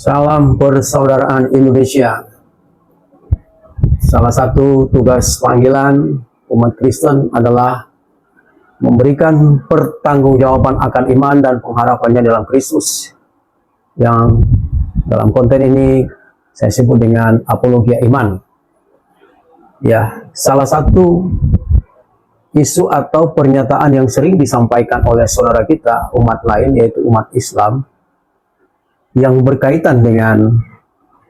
Salam persaudaraan Indonesia. Salah satu tugas panggilan umat Kristen adalah memberikan pertanggungjawaban akan iman dan pengharapannya dalam Kristus, yang dalam konten ini saya sebut dengan apologia iman. Ya, salah satu isu atau pernyataan yang sering disampaikan oleh saudara kita umat lain, yaitu umat Islam, yang berkaitan dengan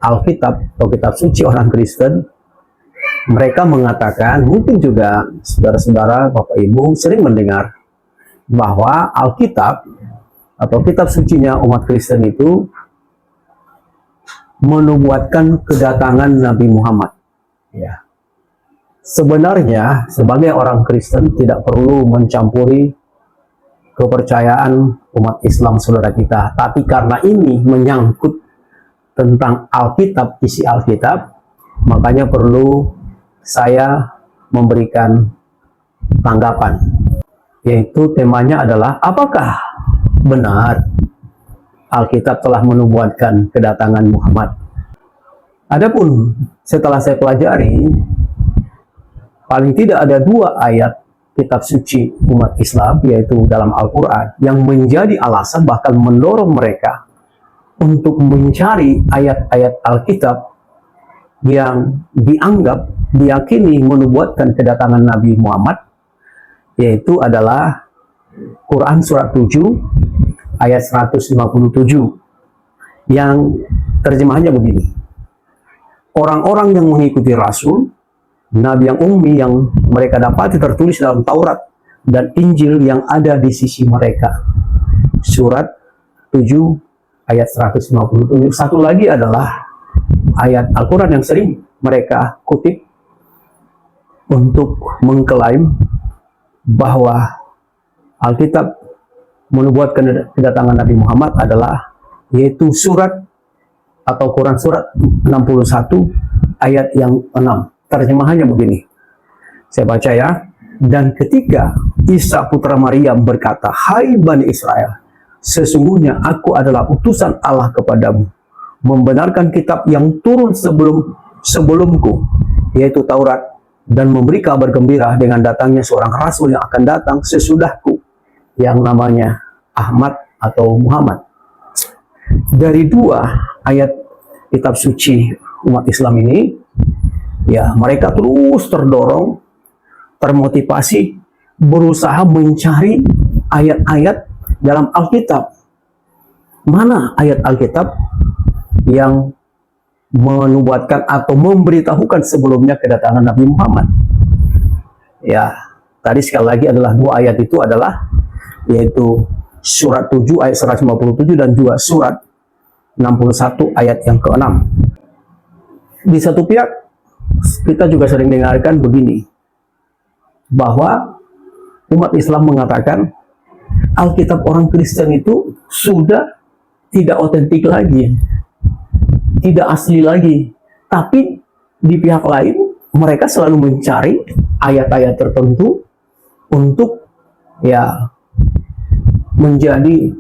Alkitab atau kitab suci orang Kristen. Mereka mengatakan, mungkin juga saudara-saudara, Bapak Ibu sering mendengar bahwa Alkitab atau kitab sucinya umat Kristen itu menubuatkan kedatangan Nabi Muhammad. Ya. Sebenarnya sebagai orang Kristen tidak perlu mencampuri kepercayaan umat Islam saudara kita, tapi karena ini menyangkut tentang Alkitab, isi Alkitab, makanya perlu saya memberikan tanggapan, yaitu temanya adalah apakah benar Alkitab telah menubuatkan kedatangan Muhammad. Adapun setelah saya pelajari, paling tidak ada dua ayat kitab suci umat Islam, yaitu dalam Al-Quran, yang menjadi alasan bahkan mendorong mereka untuk mencari ayat-ayat Alkitab yang dianggap, diyakini menubuatkan kedatangan Nabi Muhammad, yaitu adalah Quran surat 7 ayat 157, yang terjemahannya begini: orang-orang yang mengikuti Rasul, Nabi yang ummi yang mereka dapati tertulis dalam Taurat dan Injil yang ada di sisi mereka. Surat 7 ayat 157. Satu lagi adalah ayat Al-Quran yang sering mereka kutip untuk mengklaim bahwa Alkitab menubuatkan kedatangan Nabi Muhammad adalah, yaitu surat atau Quran surat 61 ayat yang 6. Terjemahannya begini, saya baca ya. Dan ketika Isa putra Maryam berkata, "Hai Bani Israel, sesungguhnya aku adalah utusan Allah kepadamu, membenarkan kitab yang turun sebelumku, yaitu Taurat, dan memberi kabar gembira dengan datangnya seorang rasul yang akan datang sesudahku, yang namanya Ahmad atau Muhammad." Dari dua ayat kitab suci umat Islam ini, ya, mereka terus terdorong, termotivasi, berusaha mencari ayat-ayat dalam Alkitab. Mana ayat Alkitab yang menubuatkan atau memberitahukan sebelumnya kedatangan Nabi Muhammad? Ya, tadi sekali lagi adalah dua ayat itu adalah, yaitu surat 7 ayat 157 dan juga surat 61 ayat yang ke-6. Di satu pihak, kita juga sering dengarkan begini, bahwa umat Islam mengatakan Alkitab orang Kristen itu sudah tidak otentik lagi, tidak asli lagi. Tapi di pihak lain, mereka selalu mencari ayat-ayat tertentu untuk ya menjadi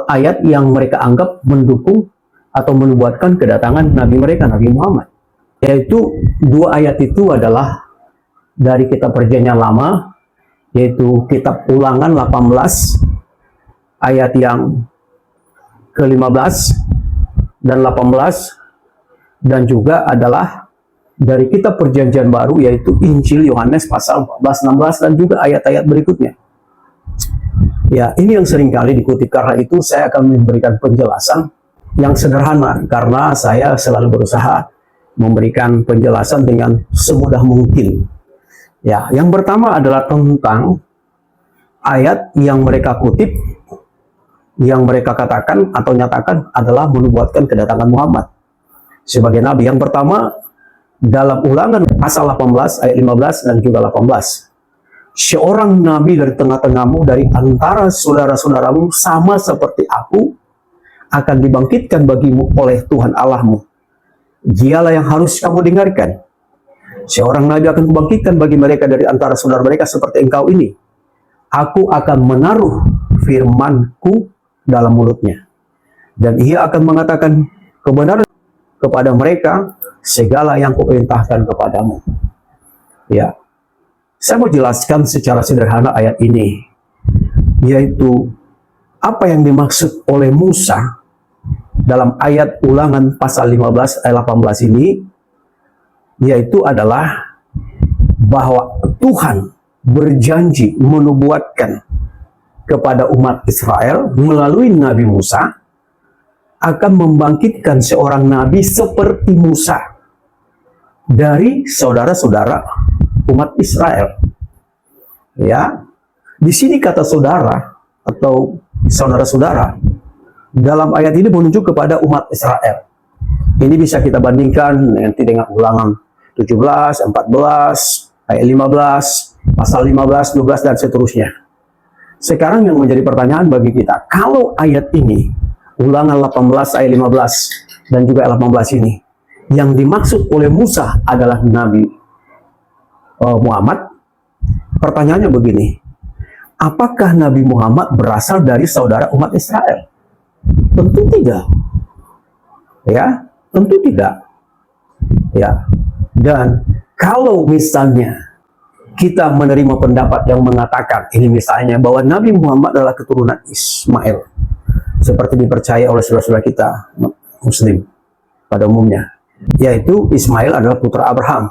ayat yang mereka anggap mendukung atau menubuatkan kedatangan Nabi mereka, Nabi Muhammad. Yaitu dua ayat itu adalah dari kitab Perjanjian Lama, yaitu kitab Ulangan 18 ayat yang ke-15 dan 18, dan juga adalah dari kitab Perjanjian Baru, yaitu Injil Yohanes pasal 14, 16, dan juga ayat-ayat berikutnya. Ya, ini yang sering kali dikutip, karena itu saya akan memberikan penjelasan yang sederhana, karena saya selalu berusaha memberikan penjelasan dengan semudah mungkin. Ya, yang pertama adalah tentang ayat yang mereka kutip, yang mereka katakan atau nyatakan adalah menubuatkan kedatangan Muhammad sebagai nabi. Yang pertama dalam Ulangan pasal 18 ayat 15 dan juga 18. Seorang nabi dari tengah-tengahmu, dari antara saudara-saudaramu, sama seperti aku, akan dibangkitkan bagimu oleh Tuhan Allahmu. Dialah yang harus kamu dengarkan. Seorang nabi akan kubangkitkan bagi mereka dari antara saudara mereka seperti engkau ini. Aku akan menaruh firmanku dalam mulutnya. Dan ia akan mengatakan kebenaran kepada mereka segala yang kuperintahkan kepadamu. Ya, saya mau jelaskan secara sederhana ayat ini, yaitu apa yang dimaksud oleh Musa dalam ayat Ulangan pasal 15 ayat 18 ini, yaitu adalah bahwa Tuhan berjanji menubuatkan kepada umat Israel melalui Nabi Musa akan membangkitkan seorang nabi seperti Musa dari saudara-saudara umat Israel. Ya, di sini kata saudara atau saudara-saudara dalam ayat ini menunjuk kepada umat Israel. Ini bisa kita bandingkan nanti dengan Ulangan 17, 14, ayat 15, pasal 15, 12 dan seterusnya. Sekarang yang menjadi pertanyaan bagi kita, kalau ayat ini Ulangan 18 ayat 15 dan juga ayat 18 ini, yang dimaksud oleh Musa adalah Nabi Muhammad. Pertanyaannya begini, apakah Nabi Muhammad berasal dari saudara umat Israel? Tentu tidak. Ya, tentu tidak. Ya. Dan kalau misalnya kita menerima pendapat yang mengatakan ini misalnya bahwa Nabi Muhammad adalah keturunan Ismail, seperti dipercaya oleh saudara-saudara kita Muslim pada umumnya, yaitu Ismail adalah putra Abraham,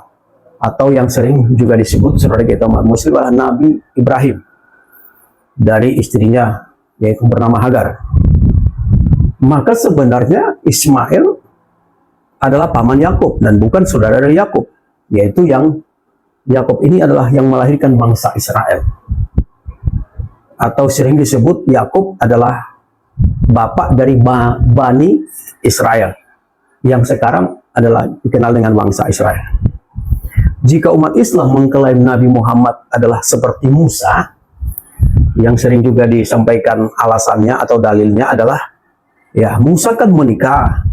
atau yang sering juga disebut saudara kita umat Muslim adalah Nabi Ibrahim dari istrinya yaitu bernama Hagar. Maka sebenarnya Ismail adalah paman Yakub dan bukan saudara dari Yakub, yaitu yang Yakub ini adalah yang melahirkan bangsa Israel, atau sering disebut Yakub adalah bapak dari Bani Israel, yang sekarang adalah dikenal dengan bangsa Israel. Jika umat Islam mengklaim Nabi Muhammad adalah seperti Musa, yang sering juga disampaikan alasannya atau dalilnya adalah, ya Musa kan menikah,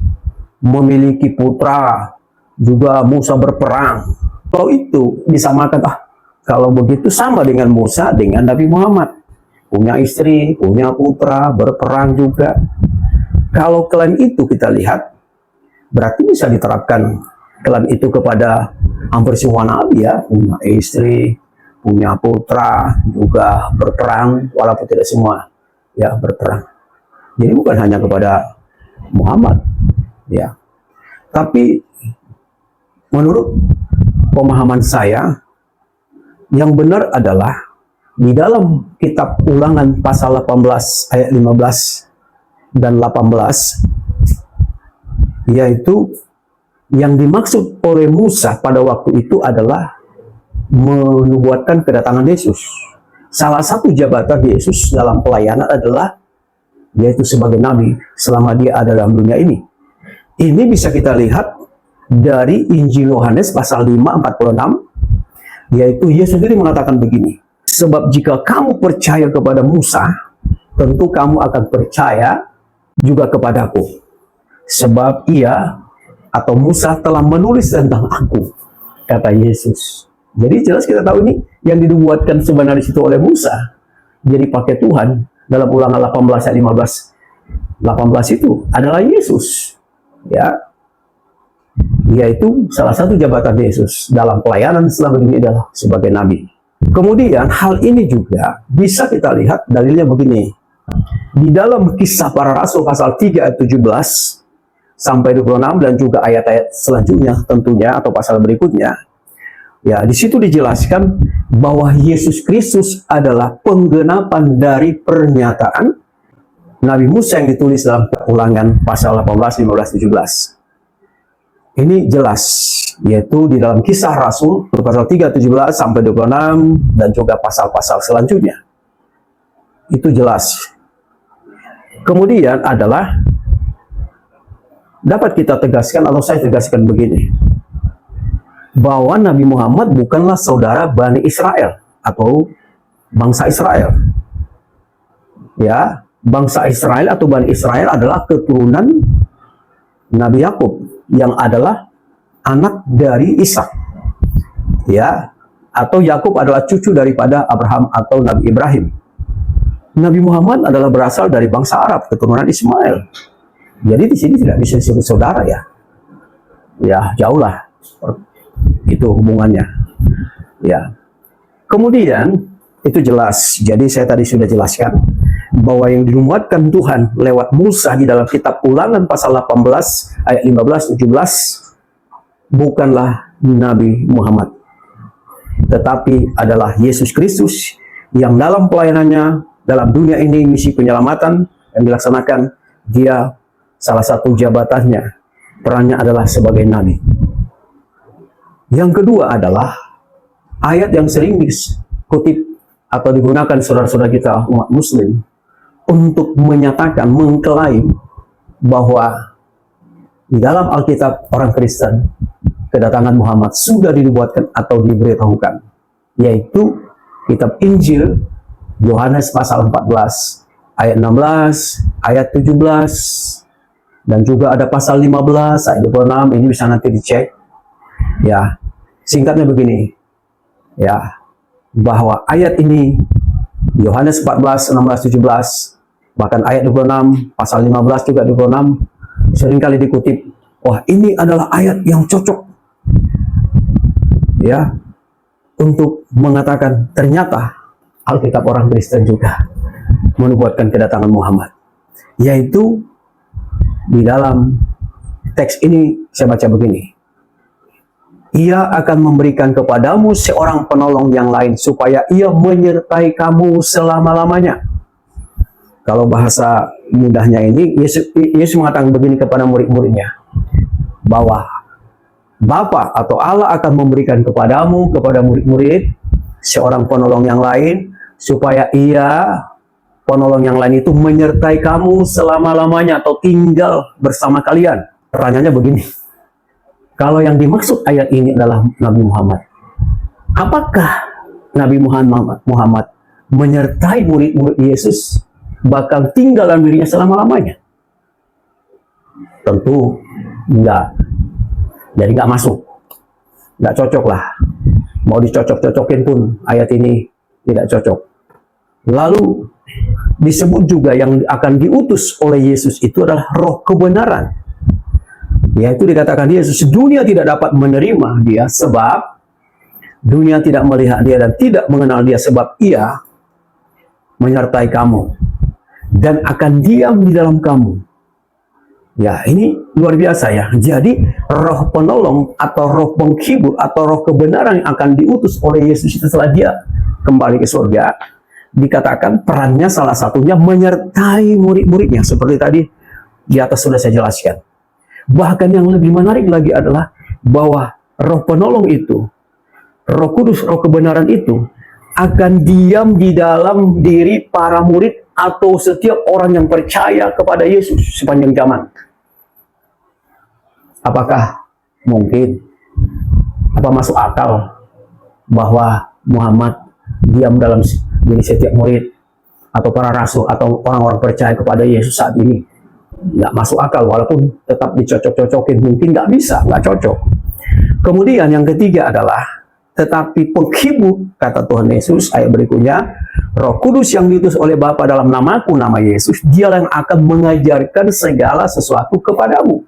memiliki putra, juga Musa berperang. Kalau itu disamakan, kalau begitu sama dengan Musa dengan Nabi Muhammad. Punya istri, punya putra, berperang juga. Kalau klaim itu kita lihat, berarti bisa diterapkan klaim itu kepada hampir semua nabi ya. Punya istri, punya putra, juga berperang, walaupun tidak semua ya berperang. Jadi bukan hanya kepada Muhammad ya. Tapi menurut pemahaman saya, yang benar adalah di dalam kitab Ulangan pasal 18 ayat 15 dan 18, yaitu yang dimaksud oleh Musa pada waktu itu adalah menubuatkan kedatangan Yesus. Salah satu jabatan Yesus dalam pelayanan adalah yaitu sebagai nabi selama dia ada dalam dunia ini. Ini bisa kita lihat dari Injil Yohanes pasal 5:46, yaitu Yesus sendiri mengatakan begini, sebab jika kamu percaya kepada Musa, tentu kamu akan percaya juga kepadaku. Sebab ia atau Musa telah menulis tentang aku, kata Yesus. Jadi jelas kita tahu ini yang dibuatkan sebenarnya situ oleh Musa. Jadi pakai Tuhan dalam Ulangan 18 ayat 18 itu adalah Yesus. Ya, yaitu salah satu jabatan Yesus dalam pelayanan selama ini adalah sebagai nabi. Kemudian hal ini juga bisa kita lihat dalilnya begini. Di dalam Kisah Para Rasul pasal 3 ayat 17 sampai 26 dan juga ayat-ayat selanjutnya tentunya atau pasal berikutnya. Ya, di situ dijelaskan bahwa Yesus Kristus adalah penggenapan dari pernyataan Nabi Musa yang ditulis dalam Ulangan pasal 18, 15, 17. Ini jelas, yaitu di dalam Kisah Rasul pasal 3, 17 sampai 26 dan juga pasal-pasal selanjutnya. Itu jelas. Kemudian adalah dapat kita tegaskan atau saya tegaskan begini, bahwa Nabi Muhammad bukanlah saudara Bani Israel atau bangsa Israel. Ya, bangsa Israel atau Bani Israel adalah keturunan Nabi Yakub yang adalah anak dari Ishak. Ya, atau Yakub adalah cucu daripada Abraham atau Nabi Ibrahim. Nabi Muhammad adalah berasal dari bangsa Arab, keturunan Ismail. Jadi di sini tidak bisa disebut saudara ya. Ya, jauh lah itu hubungannya. Ya. Kemudian itu jelas. Jadi saya tadi sudah jelaskan bahwa yang dinubuatkan Tuhan lewat Musa di dalam kitab Ulangan pasal 18 ayat 15 17 bukanlah Nabi Muhammad, tetapi adalah Yesus Kristus yang dalam pelayanannya dalam dunia ini, misi penyelamatan yang dilaksanakan, dia salah satu jabatannya, perannya adalah sebagai nabi. Yang kedua adalah ayat yang sering dikutip atau digunakan saudara-saudara kita umat muslim untuk menyatakan, mengklaim bahwa di dalam Alkitab orang Kristen kedatangan Muhammad sudah dinubuatkan atau diberitahukan, yaitu kitab Injil Yohanes pasal 14 ayat 16, ayat 17, dan juga ada pasal 15 ayat 26. Ini bisa nanti dicek. Ya, singkatnya begini. Ya, bahwa ayat ini Yohanes 14, 16, 17, bahkan ayat 26, pasal 15 juga 26 seringkali dikutip. Wah, ini adalah ayat yang cocok ya untuk mengatakan ternyata Alkitab orang Kristen juga menubuatkan kedatangan Muhammad. Yaitu di dalam teks ini saya baca begini. Ia akan memberikan kepadamu seorang penolong yang lain supaya ia menyertai kamu selama-lamanya. Kalau bahasa mudahnya ini, Yesus mengatakan begini kepada murid-muridnya, bahwa Bapa atau Allah akan memberikan kepadamu, kepada murid-murid, seorang penolong yang lain, supaya ia, penolong yang lain itu menyertai kamu selama-lamanya atau tinggal bersama kalian. Pertanyaannya begini, kalau yang dimaksud ayat ini adalah Nabi Muhammad, apakah Nabi Muhammad menyertai murid-murid Yesus bakal tinggal dalam dirinya selama-lamanya? Tentu enggak. Jadi enggak masuk. Enggak cocok lah. Mau dicocok-cocokin pun ayat ini tidak cocok. Lalu disebut juga yang akan diutus oleh Yesus itu adalah roh kebenaran. Yaitu dikatakan Yesus, dunia tidak dapat menerima dia sebab dunia tidak melihat dia dan tidak mengenal dia, sebab ia menyertai kamu dan akan diam di dalam kamu. Ya, ini luar biasa ya. Jadi roh penolong atau roh penghibur atau roh kebenaran yang akan diutus oleh Yesus setelah dia kembali ke surga, dikatakan perannya salah satunya menyertai murid-muridnya, seperti tadi di atas sudah saya jelaskan. Bahkan yang lebih menarik lagi adalah bahwa roh penolong itu, roh kudus, roh kebenaran itu akan diam di dalam diri para murid atau setiap orang yang percaya kepada Yesus sepanjang zaman. Apakah mungkin, apa masuk akal bahwa Muhammad diam dalam diri setiap murid atau para rasul atau orang-orang percaya kepada Yesus saat ini? Nggak masuk akal, walaupun tetap dicocok-cocokin, mungkin nggak bisa, nggak cocok. Kemudian yang ketiga adalah, tetapi penghibur, kata Tuhan Yesus, ayat berikutnya, Roh Kudus yang diutus oleh Bapa dalam namaku, nama Yesus, dialah yang akan mengajarkan segala sesuatu kepadamu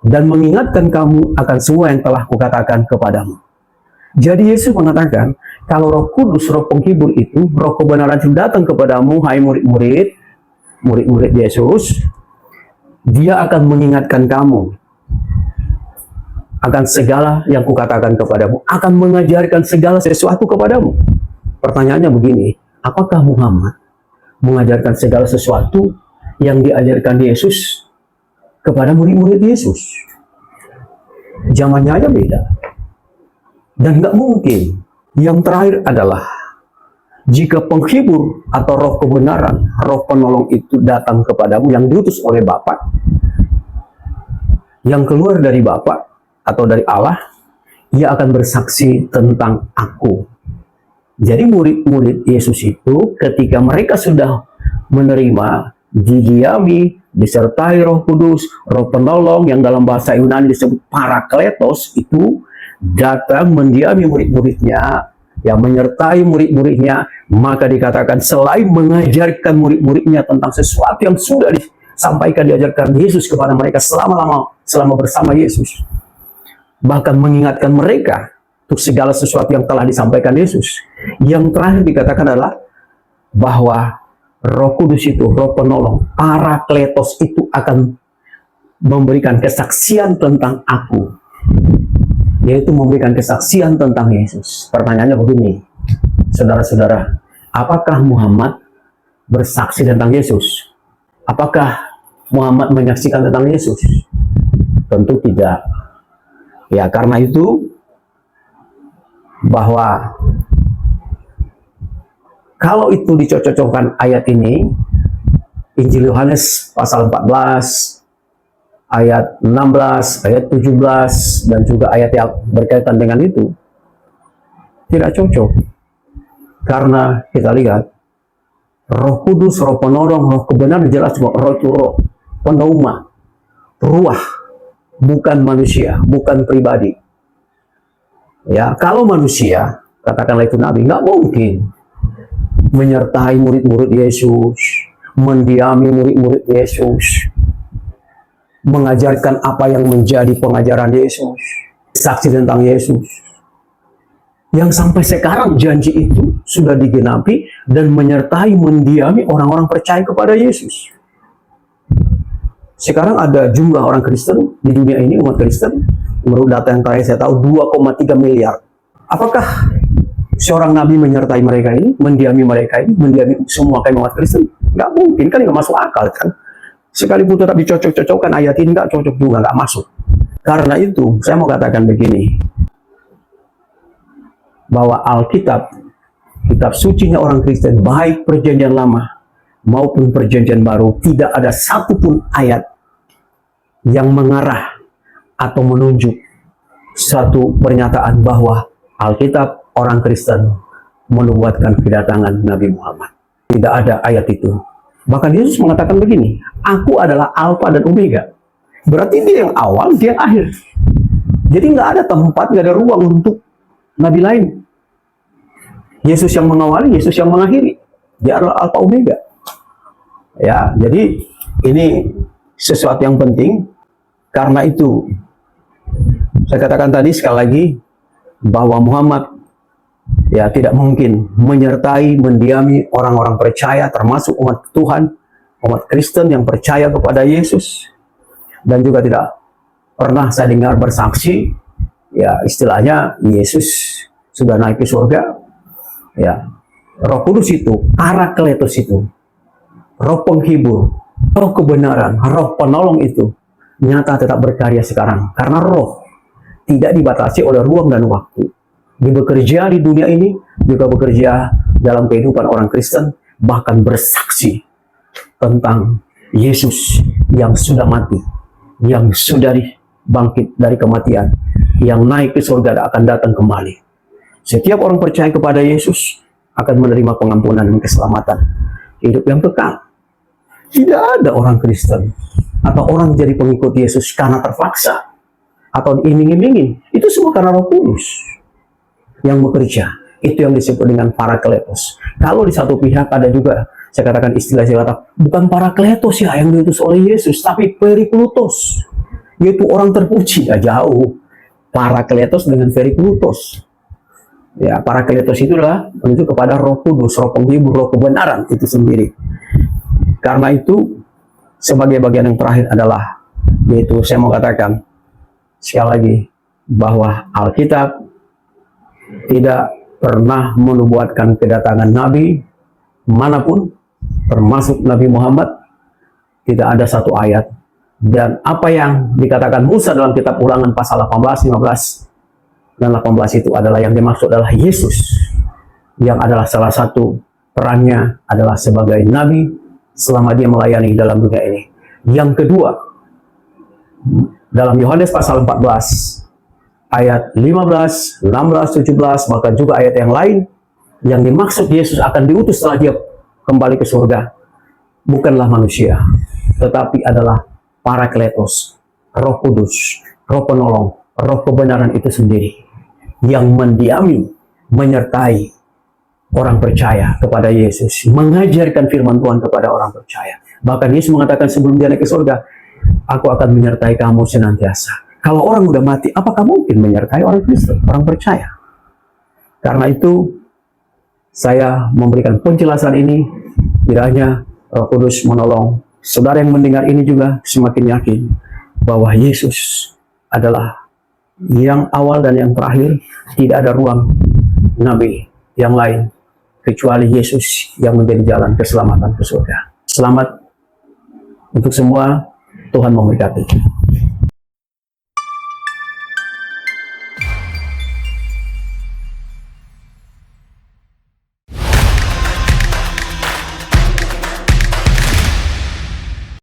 dan mengingatkan kamu akan semua yang telah kukatakan kepadamu. Jadi Yesus mengatakan, kalau Roh Kudus, Roh penghibur itu, Roh kebenaran itu datang kepadamu, hai murid-murid Yesus, dia akan mengingatkan kamu akan segala yang kukatakan kepadamu, akan mengajarkan segala sesuatu kepadamu. Pertanyaannya begini, apakah Muhammad mengajarkan segala sesuatu yang diajarkan Yesus kepada murid-murid Yesus? Zamannya aja beda. Dan nggak mungkin. Yang terakhir adalah, jika penghibur atau roh kebenaran, roh penolong itu datang kepadamu yang diutus oleh Bapa, yang keluar dari Bapa atau dari Allah, ia akan bersaksi tentang aku. Jadi murid-murid Yesus itu ketika mereka sudah menerima, didiami, disertai Roh Kudus, Roh Penolong yang dalam bahasa Yunani disebut Parakletos, itu datang mendiami murid-muridnya, yang menyertai murid-muridnya, maka dikatakan selain mengajarkan murid-muridnya tentang sesuatu yang sudah sampaikan, diajarkan Yesus kepada mereka selama bersama Yesus. Bahkan mengingatkan mereka untuk segala sesuatu yang telah disampaikan Yesus. Yang terakhir dikatakan adalah bahwa Roh Kudus itu, Roh Penolong, Parakletos itu akan memberikan kesaksian tentang aku, yaitu memberikan kesaksian tentang Yesus. Pertanyaannya begini, saudara-saudara, apakah Muhammad bersaksi tentang Yesus? Apakah Muhammad menyaksikan tentang Yesus? Tentu tidak. Ya, karena itu bahwa kalau itu dicocok-cocokkan ayat ini, Injil Yohanes pasal 14, ayat 16, ayat 17, dan juga ayat yang berkaitan dengan itu, tidak cocok. Karena kita lihat, Roh Kudus, Roh Penolong, Roh Kebenaran, jelas bahwa Roh itu Roh Penauma, ruah, bukan manusia, bukan pribadi. Ya, kalau manusia, katakanlah itu Nabi, nggak mungkin menyertai murid-murid Yesus, mendiami murid-murid Yesus, mengajarkan apa yang menjadi pengajaran Yesus, saksi tentang Yesus. Yang sampai sekarang janji itu sudah digenapi dan menyertai, mendiami orang-orang percaya kepada Yesus. Sekarang ada jumlah orang Kristen di dunia ini, umat Kristen, menurut data yang terakhir saya tahu 2,3 miliar. Apakah seorang nabi menyertai mereka ini, mendiami mereka ini, mendiami semua kaum umat Kristen? Nggak mungkin, kan nggak masuk akal kan? Sekalipun tetap dicocok-cocokkan ayat ini, nggak cocok juga, nggak masuk. Karena itu, saya mau katakan begini, bahwa Alkitab, kitab sucinya orang Kristen, baik perjanjian lama maupun perjanjian baru, tidak ada satupun ayat yang mengarah atau menunjuk suatu pernyataan bahwa Alkitab orang Kristen menubuatkan kedatangan Nabi Muhammad. Tidak ada ayat itu. Bahkan Yesus mengatakan begini, aku adalah Alfa dan Omega. Berarti dia yang awal, dia yang akhir. Jadi nggak ada tempat, nggak ada ruang untuk nabi lain. Yesus yang mengawali, Yesus yang mengakhiri. Dia adalah Alfa Omega. Ya, jadi ini sesuatu yang penting. Karena itu, saya katakan tadi sekali lagi, bahwa Muhammad ya tidak mungkin menyertai, mendiami orang-orang percaya, termasuk umat Tuhan, umat Kristen yang percaya kepada Yesus. Dan juga tidak pernah saya dengar bersaksi, ya istilahnya Yesus sudah naik ke surga. Ya, Roh Kudus itu, Parakletos itu, Roh Penghibur, Roh Kebenaran, Roh Penolong itu nyata tetap berkarya sekarang. Karena Roh tidak dibatasi oleh ruang dan waktu. Dia bekerja di dunia ini, juga bekerja dalam kehidupan orang Kristen, bahkan bersaksi tentang Yesus yang sudah mati, yang sudah bangkit dari kematian, yang naik ke surga dan akan datang kembali. Setiap orang percaya kepada Yesus akan menerima pengampunan dan keselamatan, hidup yang kekal. Tidak ada orang Kristen atau orang jadi pengikut Yesus karena terpaksa atau iming-imingin. Itu semua karena Roh Kudus yang bekerja. Itu yang disebut dengan Parakletos. Kalau di satu pihak ada juga, saya katakan istilah saya kata, bukan Parakletos ya yang diutus oleh Yesus, tapi Periklutos, yaitu orang terpuji. Ya, jauh Parakletos dengan Periklutos. Ya, Parakletos itulah menunjuk kepada Roh Kudus, Roh Penghibur, Roh Kebenaran itu sendiri. Karena itu, sebagai bagian yang terakhir adalah, yaitu saya mau katakan sekali lagi, bahwa Alkitab tidak pernah menubuatkan kedatangan Nabi manapun, termasuk Nabi Muhammad. Tidak ada satu ayat. Dan apa yang dikatakan Musa dalam kitab Ulangan pasal 18, 15, dan 18 itu adalah yang dimaksud adalah Yesus, yang adalah salah satu perannya adalah sebagai Nabi selama dia melayani dalam dunia ini. Yang kedua, dalam Yohanes pasal 14, ayat 15, 16, 17, bahkan juga ayat yang lain, yang dimaksud Yesus akan diutus setelah dia kembali ke surga, bukanlah manusia, tetapi adalah Parakletos, Roh Kudus, Roh Penolong, Roh Kebenaran itu sendiri, yang mendiami, menyertai, orang percaya kepada Yesus, mengajarkan firman Tuhan kepada orang percaya. Bahkan Yesus mengatakan sebelum dia naik ke surga, aku akan menyertai kamu senantiasa. Kalau orang udah mati, apakah mungkin menyertai orang Kristen, orang percaya? Karena itu, saya memberikan penjelasan ini, kiranya Roh Kudus menolong saudara yang mendengar ini juga semakin yakin bahwa Yesus adalah yang awal dan yang terakhir. Tidak ada ruang nabi yang lain kecuali Yesus yang menjadi jalan keselamatan ke surga. Selamat untuk semua, Tuhan memberkati.